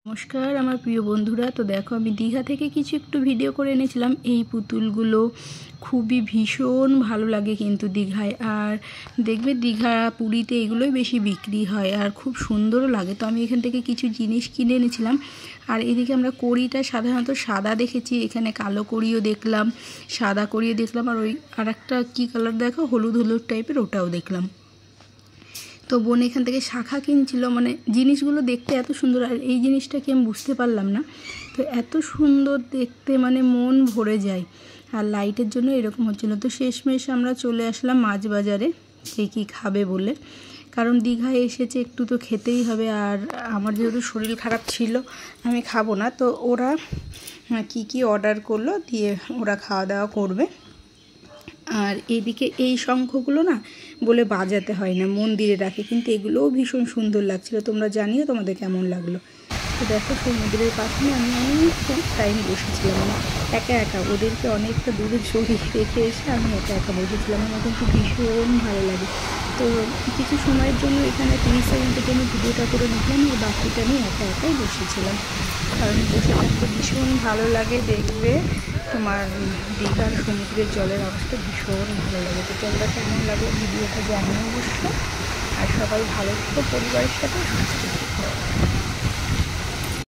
নমস্কার আমার প্রিয় বন্ধুরা। তো দেখো আমি দীঘা থেকে কিছু একটু ভিডিও করে এনেছিলাম। এই পুতুলগুলো খুবই ভীষণ ভালো লাগে কিন্তু দীঘায়, আর দেখবে দীঘা পুরীতে এগুলোই বেশি বিক্রি হয় আর খুব সুন্দরও লাগে। তো আমি এখান থেকে কিছু জিনিস কিনে এনেছিলাম। আর এদিকে আমরা কড়িটা সাধারণত সাদা দেখেছি, এখানে কালো কড়িও দেখলাম, সাদা কড়িও দেখলাম, আর ওই আর একটা কী কালার দেখো হলুদ হলুদ টাইপের, ওটাও দেখলাম। তো বোন এখান থেকে শাখা কিনছিল, মানে জিনিসগুলো দেখতে এত সুন্দর, আর এই জিনিসটা কি আমি বুঝতে পারলাম না। তো এত সুন্দর দেখতে, মানে মন ভরে যায়। আর লাইটের জন্য এরকম হচ্ছিলো। তো শেষমেশ আমরা চলে আসলাম মাছ বাজারে, কে কী খাবে বলে, কারণ দীঘায় এসেছে একটু তো খেতেই হবে। আর আমার যেহেতু শরীর খারাপ ছিল, আমি খাবো না। তো ওরা কি কি অর্ডার করলো, দিয়ে ওরা খাওয়া দাওয়া করবে। আর এদিকে এই শঙ্খগুলো না বলে বাজাতে হয় না, মন্দিরে রাখে, কিন্তু এগুলোও ভীষণ সুন্দর লাগছিলো। তোমরা জানিও তোমাদের কেমন লাগলো। তো দেখো সমুদ্রের পাশে আমি অনেকটা টাইম বসেছিলাম, মানে একা একা, ওদেরকে অনেকটা দূরে সরিয়ে রেখে এসে আমি একা একা বসেছিলাম। আমার কিন্তু ভীষণ ভালো লাগে। তো কিছু সময়ের জন্য এখানে 30 সেকেন্ডের জন্য ভিডিওটা করে নিলাম, আর বাকিটা আমি একা একাই বসেছিলাম, কারণ বসে থাকতে ভীষণ ভালো লাগে। দেখবে তোমার দীঘার সমুদ্রের জলের অবস্থা ভীষণ ভালো লাগে। তো তোমরা কেমন লাগলো ভিডিওটা জানিয়ে অবশ্যই। আর সবাই ভালো থেকো, পরিবারের সাথে সুস্থ থেকো।